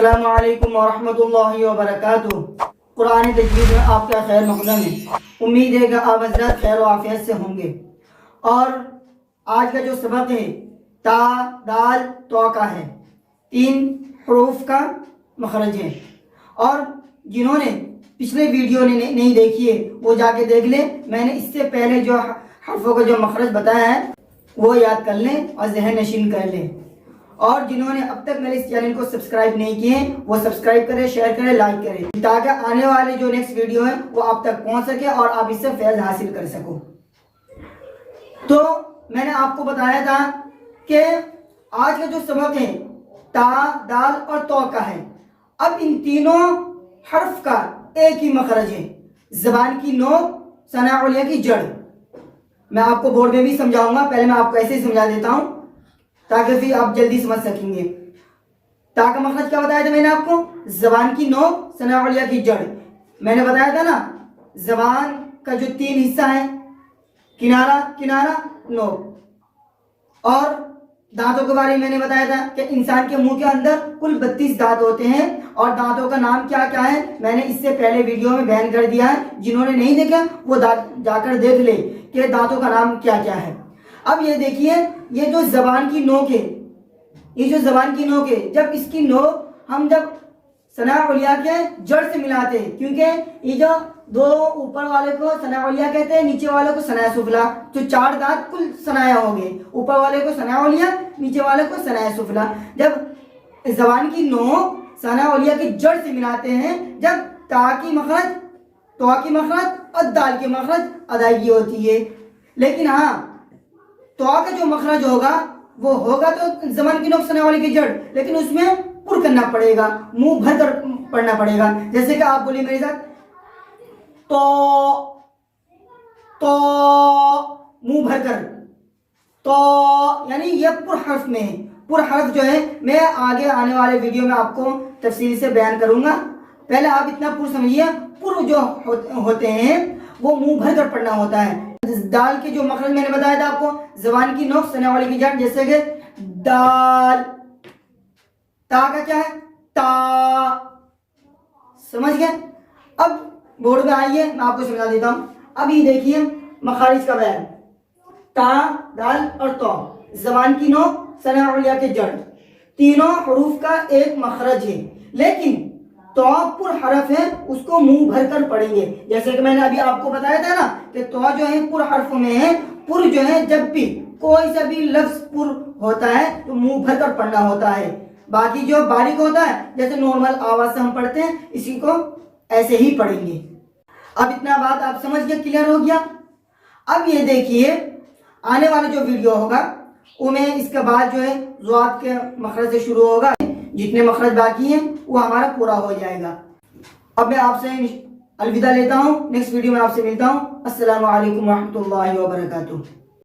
السلام علیکم ورحمۃ اللہ وبرکاتہ۔ قرآن تجوید میں آپ کا خیر مقدم ہے۔ امید ہے کہ آپ حضرات خیر و عافیت سے ہوں گے۔ اور آج کا جو سبق ہے تا دال تو کا ہے، 3 حروف کا مخرج ہے۔ اور جنہوں نے پچھلے ویڈیو نہیں دیکھی ہے وہ جا کے دیکھ لیں۔ میں نے اس سے پہلے جو حرفوں کا جو مخرج بتایا ہے وہ یاد کر لیں اور ذہن نشین کر لیں۔ اور جنہوں نے اب تک میرے اس چینل کو سبسکرائب نہیں کیے ہیں وہ سبسکرائب کریں، شیئر کریں، لائک کریں، تاکہ آنے والے جو نیکسٹ ویڈیو ہے وہ آپ تک پہنچ سکے اور آپ اس سے فیض حاصل کر سکو۔ تو میں نے آپ کو بتایا تھا کہ آج کا جو سبق ہے تا دال اور تو کا ہے۔ اب ان تینوں حرف کا ایک ہی مخرج ہے، زبان کی نوک، ثنا علیہ کی جڑ۔ میں آپ کو بورڈ میں بھی سمجھاؤں گا، پہلے میں آپ کو ایسے ہی سمجھا دیتا ہوں تاکہ پھر آپ جلدی سمجھ سکیں گے۔ تا کا مخرج کیا بتایا تھا میں نے آپ کو؟ زبان کی نوک، ثنا علیہ کی جڑ۔ میں نے بتایا تھا نا زبان کا جو 3 حصہ ہے، کنارہ، کنارہ، نوک۔ اور دانتوں کے بارے میں نے بتایا تھا کہ انسان کے منہ کے اندر کل 32 دانت ہوتے ہیں اور دانتوں کا نام کیا کیا ہے میں نے اس سے پہلے ویڈیو میں بیان کر دیا ہے۔ جنہوں نے نہیں دیکھا وہ جا کر دیکھ لے کہ دانتوں کا نام کیا کیا ہے۔ اب یہ دیکھیے، یہ جو زبان کی نوک ہے، یہ جو زبان کی نوک ہے، جب اس کی نوک ہم جب ثنا علیہ کے جڑ سے ملاتے ہیں، کیونکہ یہ جو 2 اوپر والے کو ثنا علیہ کہتے ہیں، نیچے والے کو ثنا سفلی، تو 4 دانت کل ثنایا ہو گئے، اوپر والے کو ثنا علیہ، نیچے والے کو ثنا سفلی۔ جب زبان کی نوک ثنا علیہ کی جڑ سے ملاتے ہیں، جب تا کی مخرج، تو کی مخرج اور دال کی مخرج ادائیگی ہوتی ہے۔ لیکن ہاں تو کا جو مخرج ہوگا وہ ہوگا تو زبان کی نوک ثنا علیہ کی جڑ، لیکن اس میں پر کرنا پڑے گا، منہ بھر کر پڑھنا پڑے گا۔ جیسے کہ آپ بولیے میرے ساتھ تو منہ بھر کر، تو یعنی یہ پر حرف میں ہے۔ پر حرف جو ہے میں آگے آنے والے ویڈیو میں آپ کو تفصیل سے بیان کروں گا۔ پہلے آپ اتنا پر سمجھیے، پر جو ہوتے ہیں وہ منہ بھر کر پڑھنا ہوتا ہے۔ دال کے جو مخرج میں نے بتایا تھا آپ کو، زبان کی نوک ثنا علیہ کی جڑ، جیسے کہ دال۔ تا کا کیا ہے؟ تا، سمجھ گئے؟ اب بورڈ میں آئیے میں آپ کو سمجھا دیتا ہوں۔ اب یہ دیکھیے مخارج کا بیان، تا دال اور تو، زبان کی نوک ثنا علیہ کی جڑ، تینوں حروف کا ایک مخرج ہے، لیکن تو پر حرف ہے، اس کو منہ بھر کر پڑھیں گے۔ جیسے کہ میں نے ابھی آپ کو بتایا تھا نا کہ تو جو ہے پر حرف میں ہے، پر جو ہے جب بھی کوئی سا بھی لفظ پر ہوتا ہے تو منہ بھر کر پڑھنا ہوتا ہے۔ باقی جو باریک ہوتا ہے جیسے نارمل آواز سے ہم پڑھتے ہیں، اسی کو ایسے ہی پڑھیں گے۔ اب اتنا بات آپ سمجھ گئے، کلیئر ہو گیا؟ اب یہ دیکھیے آنے والا جو ویڈیو ہوگا وہ میں اس کے بعد جو ہے ضاد کے مخرج سے شروع ہوگا، جتنے مخرج باقی ہیں وہ ہمارا پورا ہو جائے گا۔ اب میں آپ سے الوداع لیتا ہوں، نیکسٹ ویڈیو میں آپ سے ملتا ہوں۔ السلام علیکم ورحمۃ اللہ وبرکاتہ۔